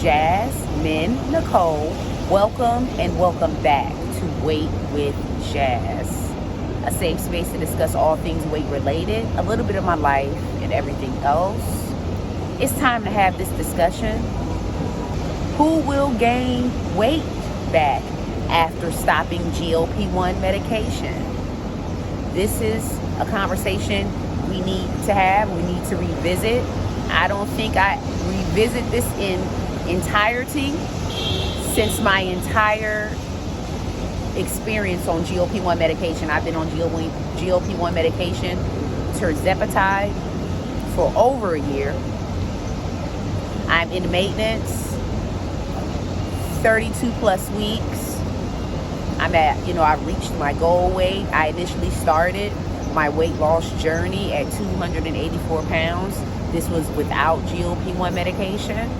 Jasmine Nicole. Welcome and welcome back to Weight with Jazz, a safe space to discuss all things weight related, a little bit of my life and everything else. It's time to have this discussion. Who will gain weight back after stopping GLP1 medication? This is a conversation we need to have, we need to revisit. I don't think I revisit this in entirety since my entire experience on GLP1 medication. I've been on GLP1 medication, tirzepatide, for over a year. I'm in maintenance, 32 plus weeks. I'm at, I've reached my goal weight. I initially started my weight loss journey at 284 pounds. This was without GLP1 medication.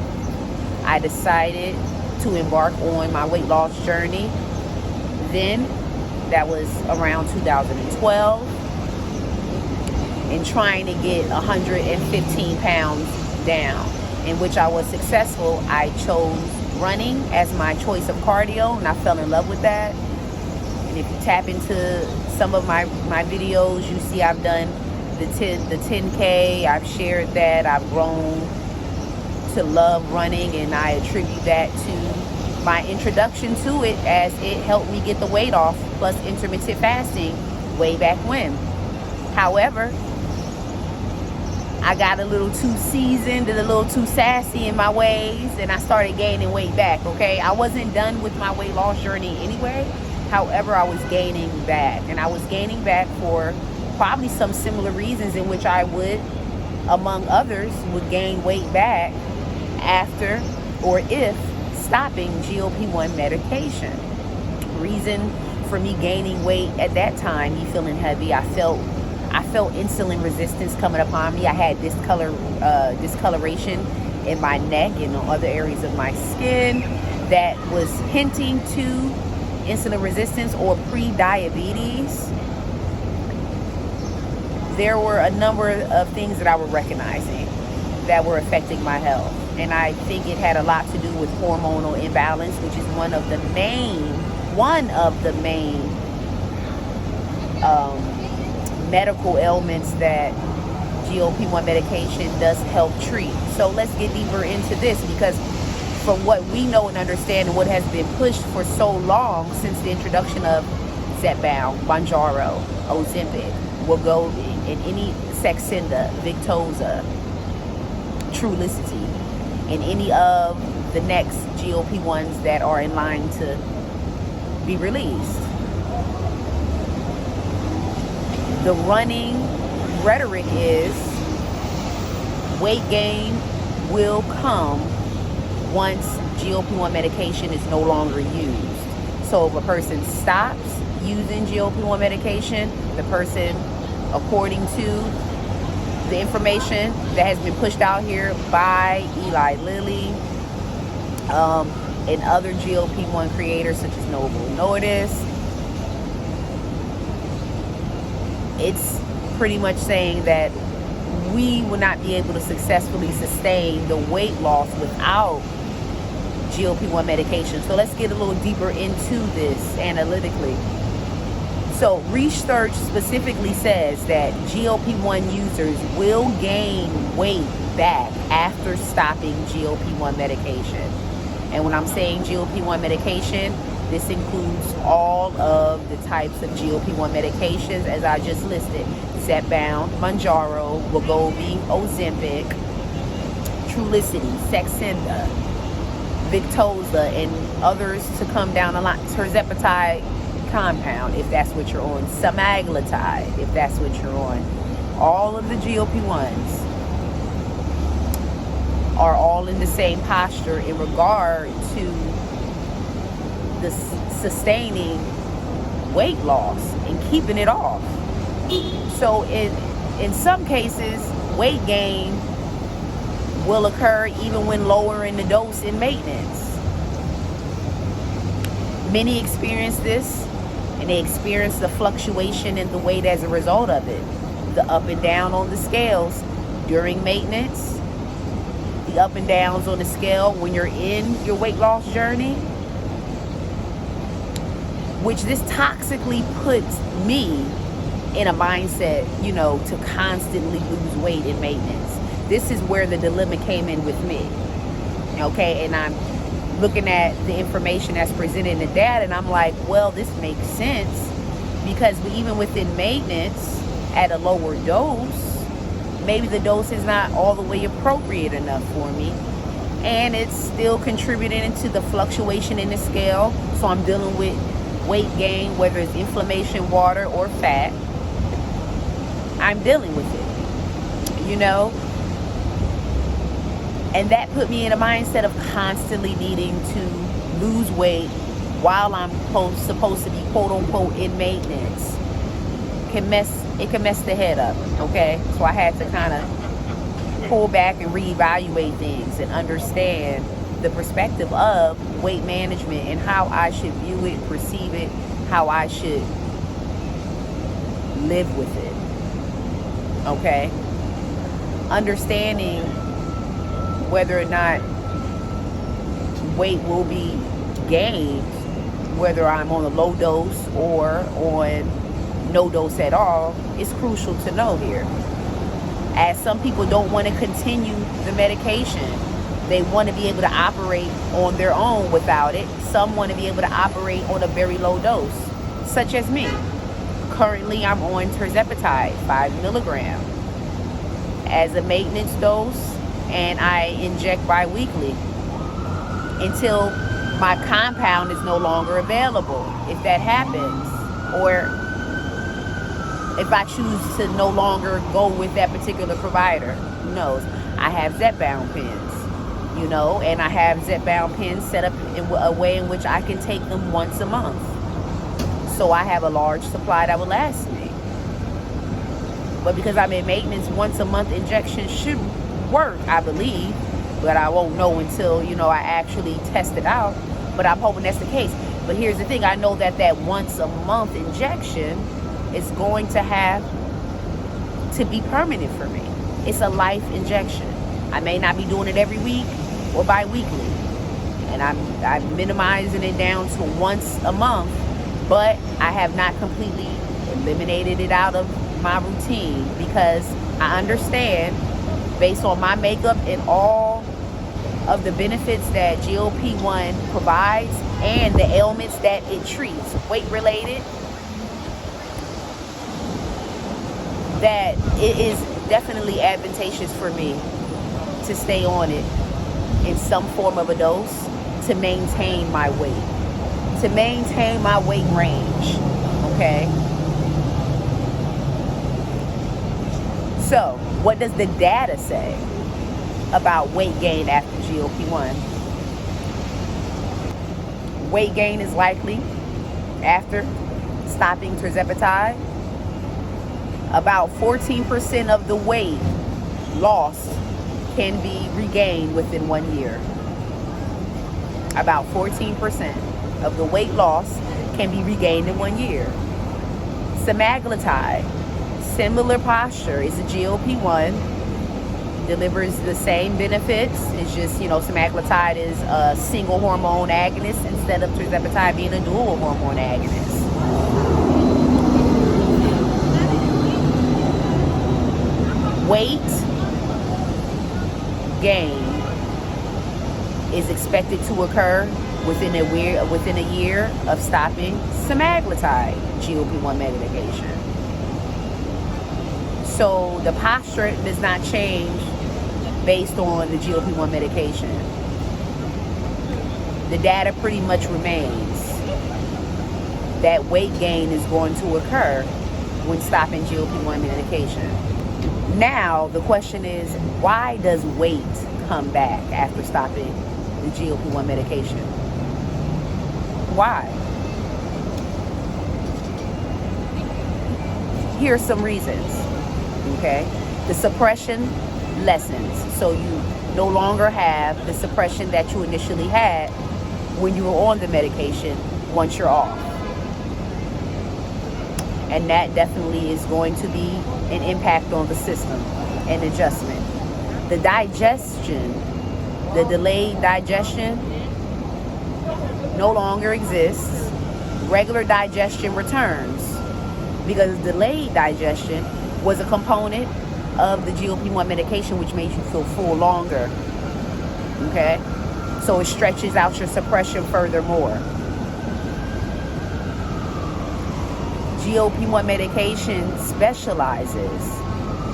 I decided to embark on my weight loss journey. Then, that was around 2012, and trying to get 115 pounds down, in which I was successful. I chose running as my choice of cardio, and I fell in love with that. And if you tap into some of my videos, you see I've done the 10K. I've shared that. I've grown to love running, and I attribute that to my introduction to it, as it helped me get the weight off, plus intermittent fasting way back when. However, I got a little too seasoned and a little too sassy in my ways, and I started gaining weight back, okay? I wasn't done with my weight loss journey anyway. However, I was gaining back, and I was gaining back for probably some similar reasons in which I would, among others, would gain weight back after or if stopping GLP1 medication. Reason for me gaining weight at that time, me feeling heavy, I felt insulin resistance coming upon me. I had discoloration in my neck and on other areas of my skin that was hinting to insulin resistance or pre-diabetes. There were a number of things that I was recognizing that were affecting my health. And I think it had a lot to do with hormonal imbalance, which is one of the main medical ailments that GLP-1 medication does help treat. So let's get deeper into this, because from what we know and understand and what has been pushed for so long since the introduction of zepbound, mounjaro, ozempic, wegovy, and any Saxenda, Victoza, Trulicity, and any of the next GLP-1s that are in line to be released. The running rhetoric is weight gain will come once GLP-1 medication is no longer used. So if a person stops using GLP-1 medication, the person, according to the information that has been pushed out here by Eli Lilly and other GLP-1 creators such as Novo Nordisk, it's pretty much saying that we will not be able to successfully sustain the weight loss without GLP-1 medication. So let's get a little deeper into this analytically. So research specifically says that GLP-1 users will gain weight back after stopping GLP-1 medication. And when I'm saying GLP-1 medication, this includes all of the types of GLP-1 medications as I just listed: zepbound, mounjaro, wegovy, ozempic, Trulicity, Saxenda, Victoza, and others to come down a lot. Tirzepatide compound, if that's what you're on. Semaglutide, if that's what you're on. All of the GLP-1s are all in the same posture in regard to the sustaining weight loss and keeping it off. So in some cases, weight gain will occur even when lowering the dose in maintenance. Many experience this, and they experience the fluctuation in the weight as a result of it. The up and down on the scales during maintenance, the the up and downs on the scale when you're in your weight loss journey, which this toxically puts me in a mindset, you know, to constantly lose weight in maintenance. This is where the dilemma came in with me. Okay, and I'm looking at the information that's presented in the data, and I'm like, well, this makes sense, because even within maintenance at a lower dose, maybe the dose is not all the way appropriate enough for me, and it's still contributing to the fluctuation in the scale. So I'm dealing with weight gain, whether it's inflammation, water, or fat. I'm dealing with it, you know. And that put me in a mindset of constantly needing to lose weight while I'm supposed to be quote unquote in maintenance. It can mess the head up, okay? So I had to kind of pull back and reevaluate things and understand the perspective of weight management and how I should view it, perceive it, how I should live with it, okay? Understanding whether or not weight will be gained, whether I'm on a low dose or on no dose at all, is crucial to know here. As some people don't want to continue the medication. They want to be able to operate on their own without it. Some want to be able to operate on a very low dose, such as me. Currently, I'm on tirzepatide, 5 milligrams, as a maintenance dose, and I inject bi-weekly until my compound is no longer available, if that happens, or if I choose to no longer go with that particular provider. Who knows? I have zepbound pens, you know, and I have zepbound pens set up in a way in which I can take them once a month. So I have a large supply that will last me. But because I'm in maintenance, once a month injection should work, I believe, but I won't know until, you know, I actually test it out. But I'm hoping that's the case. But here's the thing, I know that once a month injection is going to have to be permanent for me. It's a life injection. I may not be doing it every week or bi-weekly, and I'm minimizing it down to once a month, but I have not completely eliminated it out of my routine, because I understand, based on my makeup and all of the benefits that GLP1 provides and the ailments that it treats, weight-related, that it is definitely advantageous for me to stay on it in some form of a dose to maintain my weight, to maintain my weight range, okay? So, what does the data say about weight gain after GLP-1? Weight gain is likely after stopping tirzepatide. About 14% of the weight lost can be regained within 1 year. About 14% of the weight loss can be regained in 1 year. Semaglutide, similar posture, is a GLP-1, delivers the same benefits. It's just, you know, semaglutide is a single hormone agonist instead of tirzepatide being a dual hormone agonist. Weight gain is expected to occur within a year of stopping semaglutide GLP-1 medication. So the posture does not change based on the GLP-1 medication. The data pretty much remains that weight gain is going to occur when stopping GLP-1 medication. Now, the question is, why does weight come back after stopping the GLP-1 medication? Why? Here are some reasons, okay? The suppression lessens, so you no longer have the suppression that you initially had when you were on the medication once you're off. And that definitely is going to be an impact on the system and adjustment. The digestion The delayed digestion no longer exists. Regular digestion returns, because delayed digestion was a component of the GLP-1 medication, which made you feel full longer. Okay? So it stretches out your suppression furthermore. GLP-1 medication specializes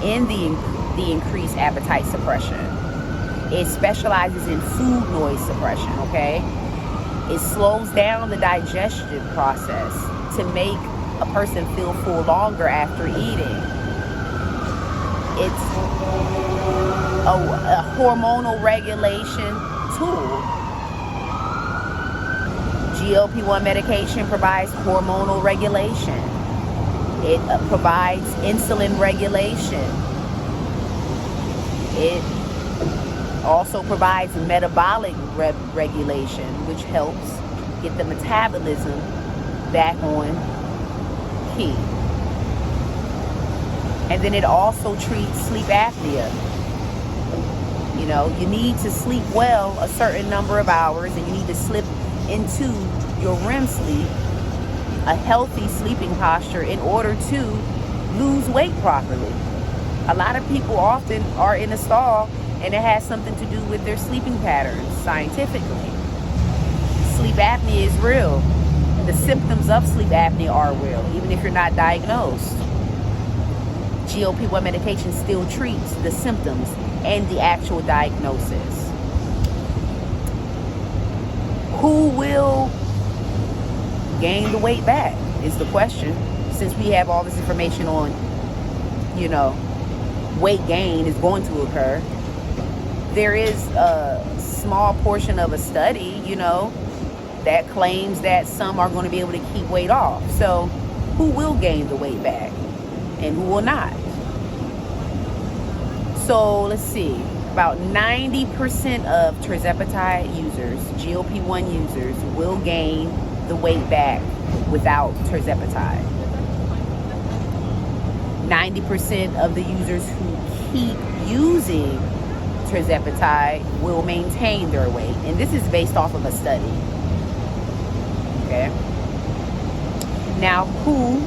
in the increased appetite suppression. It specializes in food noise suppression, okay? It slows down the digestion process to make a person feel full longer after eating. It's a hormonal regulation tool. GLP-1 medication provides hormonal regulation. It provides insulin regulation. It also provides metabolic regulation, which helps get the metabolism back on key. And then it also treats sleep apnea. You know, you need to sleep well a certain number of hours, and you need to slip into your REM sleep, a healthy sleeping posture, in order to lose weight properly. A lot of people often are in a stall, and it has something to do with their sleeping patterns scientifically. Sleep apnea is real. The symptoms of sleep apnea are real, even if you're not diagnosed. GLP-1 medication still treats the symptoms and the actual diagnosis. Who will gain the weight back is the question. Since we have all this information on, you know, weight gain is going to occur, there is a small portion of a study, you know, that claims that some are going to be able to keep weight off. So who will gain the weight back and who will not? So let's see, about 90% of tirzepatide users, GLP-1 users, will gain the weight back without tirzepatide. 90% of the users who keep using tirzepatide will maintain their weight. And this is based off of a study. Okay. Now, who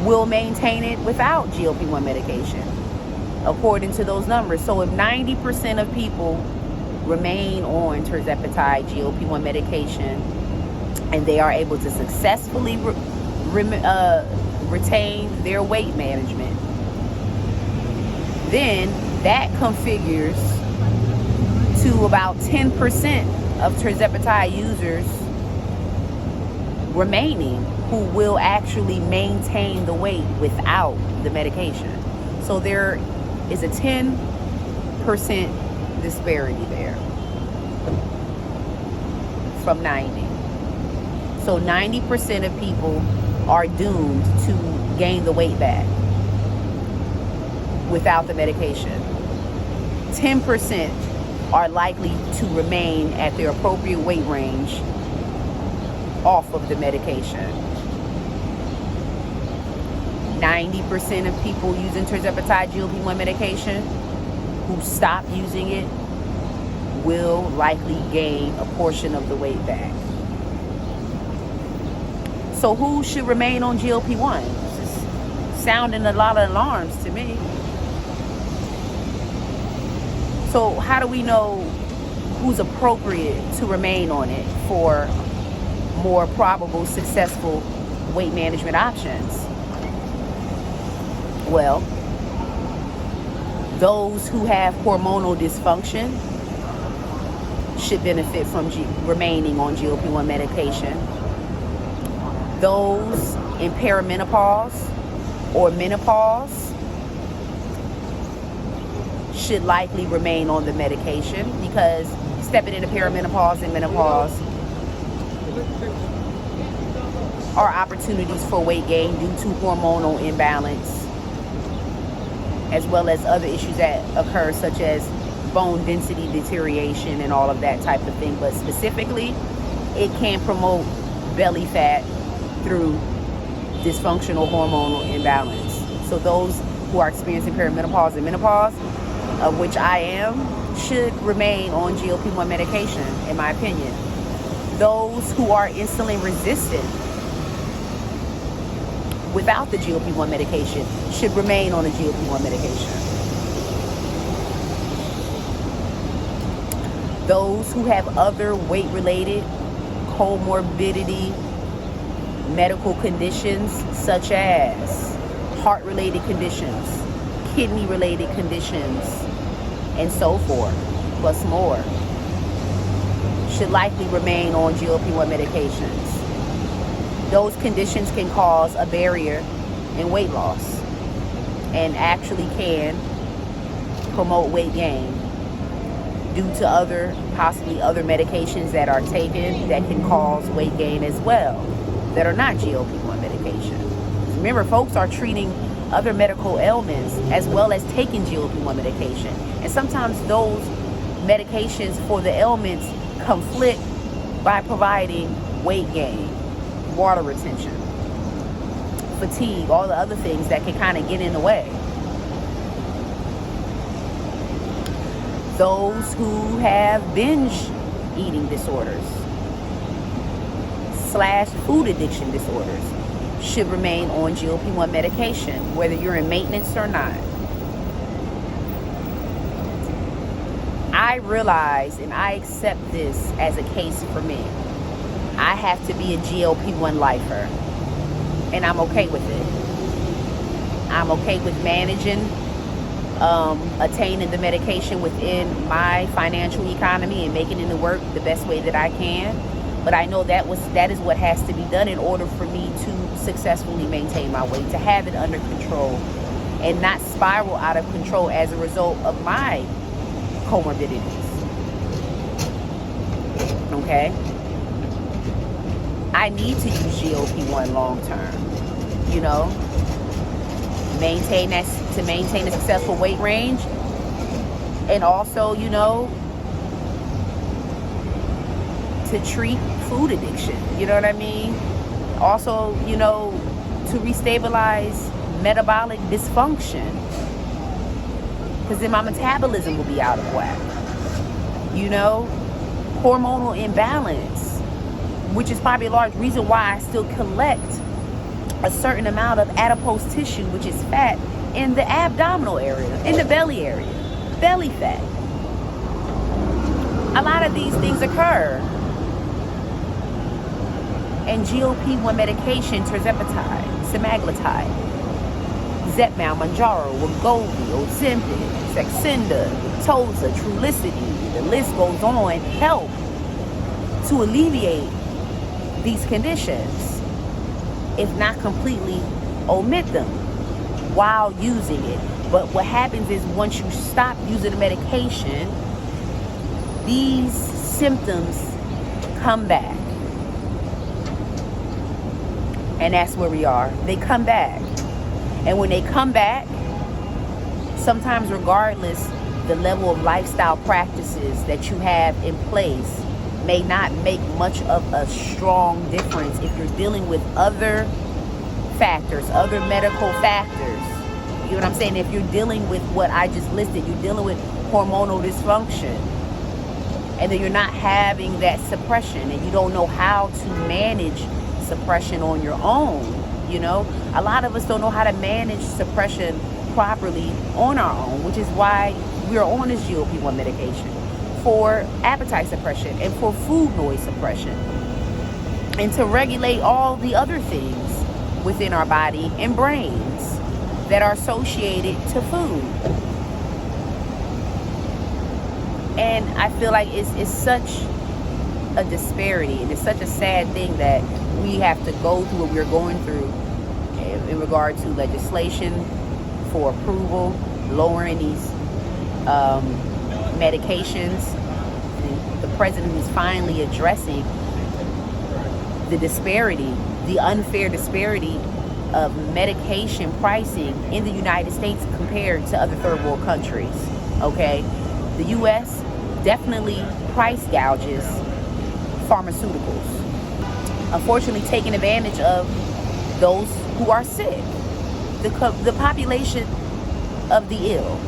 will maintain it without GLP-1 medication? According to those numbers. So if 90% of people remain on tirzepatide, GLP-1 medication, and they are able to successfully retain their weight management, then that configures to about 10% of tirzepatide users remaining who will actually maintain the weight without the medication. So there is a 10% disparity there from 90. So 90% of people are doomed to gain the weight back without the medication. 10% are likely to remain at their appropriate weight range off of the medication. 90% of people using tirzepatide GLP-1 medication who stop using it will likely gain a portion of the weight back. So who should remain on GLP-1? This is sounding a lot of alarms to me. So how do we know who's appropriate to remain on it for more probable successful weight management options? Well, those who have hormonal dysfunction should benefit from remaining on GLP-1 medication. Those in perimenopause or menopause should likely remain on the medication, because stepping into perimenopause and menopause are opportunities for weight gain due to hormonal imbalance, as well as other issues that occur, such as bone density deterioration and all of that type of thing. But specifically, it can promote belly fat through dysfunctional hormonal imbalance. So those who are experiencing perimenopause and menopause, of which I am, should remain on GLP-1 medication, in my opinion. Those who are insulin resistant without the GLP-1 medication should remain on the GLP-1 medication. Those who have other weight-related comorbidity medical conditions, such as heart-related conditions, kidney-related conditions, and so forth, plus more, should likely remain on GLP-1 medications. Those conditions can cause a barrier in weight loss and actually can promote weight gain due to possibly other medications that are taken that can cause weight gain as well, that are not GLP-1 medication. Remember, folks are treating other medical ailments as well as taking GLP-1 medication. And sometimes those medications for the ailments conflict by providing weight gain, water retention, fatigue, all the other things that can kind of get in the way. Those who have binge eating disorders / food addiction disorders should remain on GLP-1 medication, whether you're in maintenance or not. I realize and I accept this as a case for me. I have to be a GLP-1 lifer, and I'm okay with it. I'm okay with managing, attaining the medication within my financial economy and making it work the best way that I can. But I know that is what has to be done in order for me to successfully maintain my weight, to have it under control and not spiral out of control as a result of my comorbidities. Okay? I need to use GLP-1 long term, maintain a successful weight range, and also, to treat food addiction, you know what I mean? Also, to restabilize metabolic dysfunction, because then my metabolism will be out of whack. Hormonal imbalance, which is probably a large reason why I still collect a certain amount of adipose tissue, which is fat, in the abdominal area, in the belly area, belly fat. A lot of these things occur. And GLP-1 medication, tirzepatide, semaglutide, zepbound, mounjaro, wegovy, ozempic, saxenda, toza, trulicity, the list goes on, help to alleviate these conditions, if not completely omit them while using it. But what happens is once you stop using the medication, these symptoms come back. And that's where we are. They come back. And when they come back, sometimes regardless, the level of lifestyle practices that you have in place may not make much of a strong difference if you're dealing with other factors, other medical factors. You know what I'm saying? If you're dealing with what I just listed, you're dealing with hormonal dysfunction, and then you're not having that suppression, and you don't know how to manage suppression on your own. A lot of us don't know how to manage suppression properly on our own, which is why we're on this GLP-1 medication for appetite suppression and for food noise suppression, and to regulate all the other things within our body and brains that are associated to food. And I feel like it's such a disparity, and it's such a sad thing that we have to go through what we're going through in regard to legislation for approval, lowering these medications. The president is finally addressing the disparity, the unfair disparity of medication pricing in the United States compared to other third world countries. Okay, the U.S. definitely price gouges pharmaceuticals, unfortunately taking advantage of those who are sick, the population of the ill,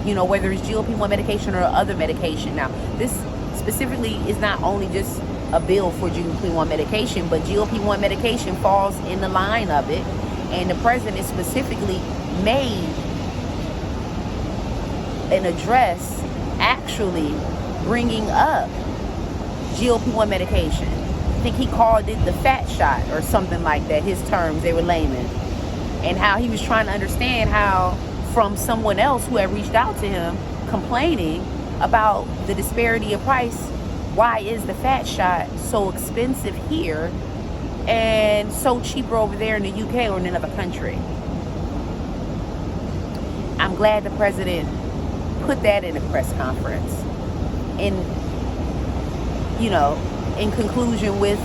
You know, whether it's GLP-1 medication or other medication. Now, this specifically is not only just a bill for GLP-1 medication, but GLP-1 medication falls in the line of it. And the president specifically made an address actually bringing up GLP-1 medication. I think he called it the fat shot or something like that. His terms, they were layman. And how he was trying to understand how, from someone else who had reached out to him complaining about the disparity of price, why is the fat shot so expensive here and so cheaper over there in the UK or in another country? I'm glad the president put that in a press conference. And, you know, in conclusion with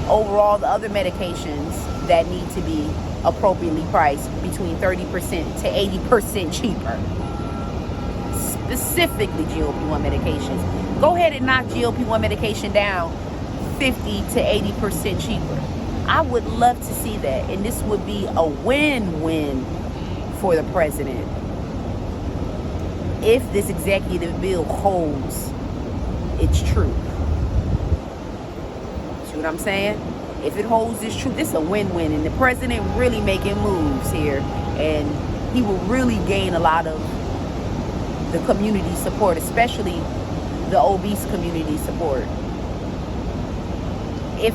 overall the other medications that need to be appropriately priced between 30% to 80% cheaper. Specifically GLP-1 medications. Go ahead and knock GLP-1 medication down 50 to 80% cheaper. I would love to see that. And this would be a win-win for the president if this executive bill holds its truth. See what I'm saying? If it holds its truth, it's a win-win. And the president really making moves here. And he will really gain a lot of the community support, especially the obese community support, if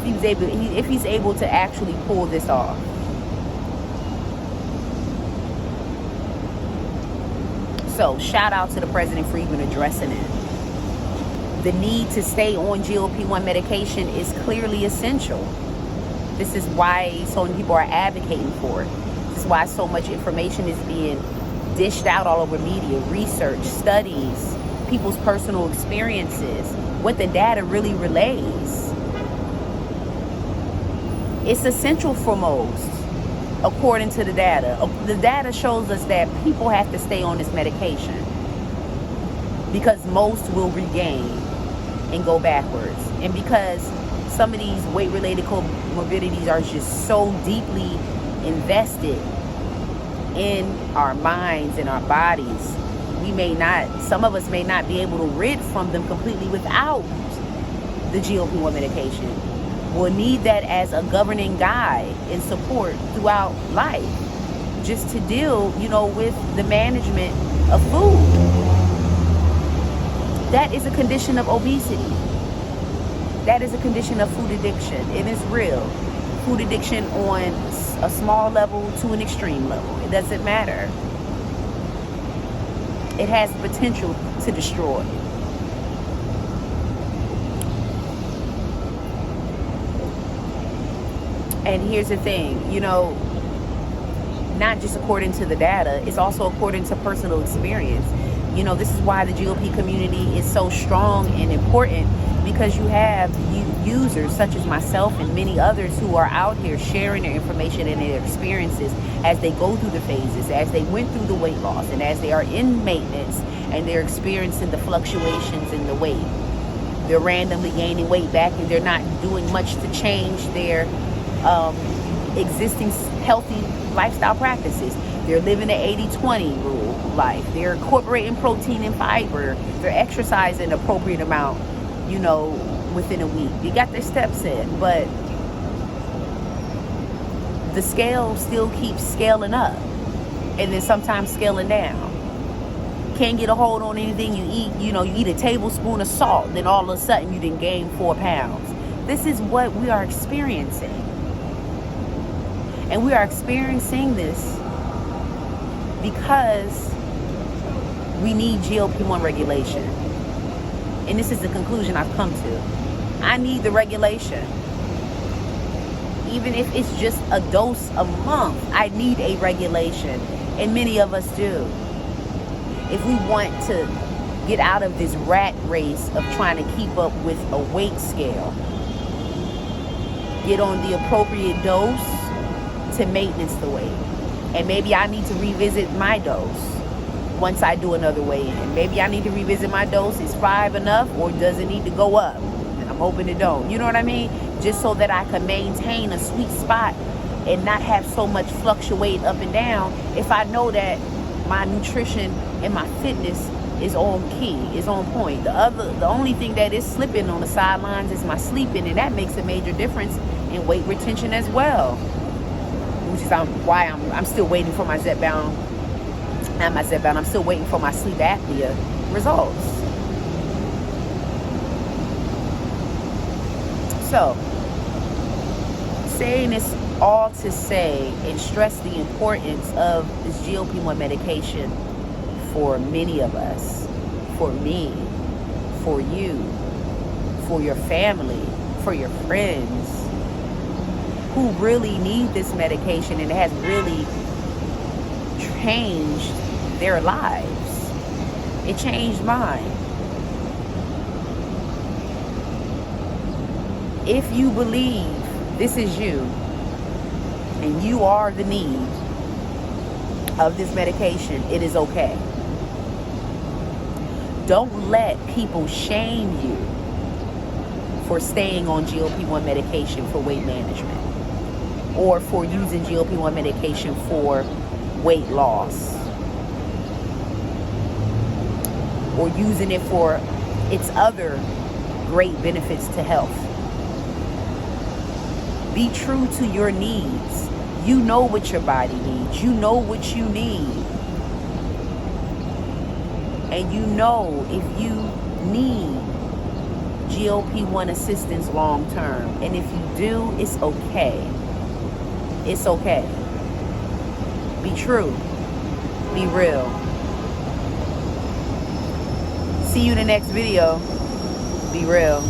he's able to actually pull this off. So shout out to the president for even addressing it. The need to stay on GLP-1 medication is clearly essential. This is why so many people are advocating for it. This is why so much information is being dished out all over media, research, studies, people's personal experiences, what the data really relays. It's essential for most, according to the data. The data shows us that people have to stay on this medication because most will regain and go backwards. And because some of these weight-related comorbidities are just so deeply invested in our minds and our bodies, some of us may not be able to rid from them completely without the GLP-1 medication. We'll need that as a governing guide and support throughout life, just to deal, with the management of food. That is a condition of obesity. That is a condition of food addiction. It is real. Food addiction on a small level to an extreme level. It doesn't matter. It has the potential to destroy. And here's the thing, not just according to the data, it's also according to personal experience. This is why the GLP community is so strong and important, because you have users such as myself and many others who are out here sharing their information and their experiences as they go through the phases, as they went through the weight loss, and as they are in maintenance and they're experiencing the fluctuations in the weight. They're randomly gaining weight back and they're not doing much to change their existing healthy lifestyle practices. They're living the 80-20 rule life. They're incorporating protein and fiber. They're exercising an appropriate amount, within a week. They got their steps in, but the scale still keeps scaling up and then sometimes scaling down. Can't get a hold on anything you eat. You eat a tablespoon of salt, then all of a sudden you done gain 4 pounds. This is what we are experiencing. And we are experiencing this because we need GLP-1 regulation. And this is the conclusion I've come to. I need the regulation. Even if it's just a dose a month, I need a regulation. And many of us do. If we want to get out of this rat race of trying to keep up with a weight scale, get on the appropriate dose to maintenance the weight. And maybe I need to revisit my dose once I do another weigh-in. Maybe I need to revisit my dose. Is 5 enough, or does it need to go up? And I'm hoping it don't. You know what I mean? Just so that I can maintain a sweet spot and not have so much fluctuate up and down if I know that my nutrition and my fitness is on key, is on point. The only thing that is slipping on the sidelines is my sleeping, and that makes a major difference in weight retention as well. Which is why I'm still waiting for my zepbound. Not my zepbound. I'm still waiting for my sleep apnea results. So, saying this all to say and stress the importance of this GLP-1 medication for many of us, for me, for you, for your family, for your friends who really need this medication, and it has really changed their lives. It changed mine. If you believe this is you and you are the need of this medication, it is okay. Don't let people shame you for staying on GLP-1 medication for weight management, or for using GLP-1 medication for weight loss, or using it for its other great benefits to health. Be true to your needs. You know what your body needs. You know what you need. And you know if you need GLP-1 assistance long term. And if you do, it's okay. It's okay. Be true. Be real. See you in the next video. Be real.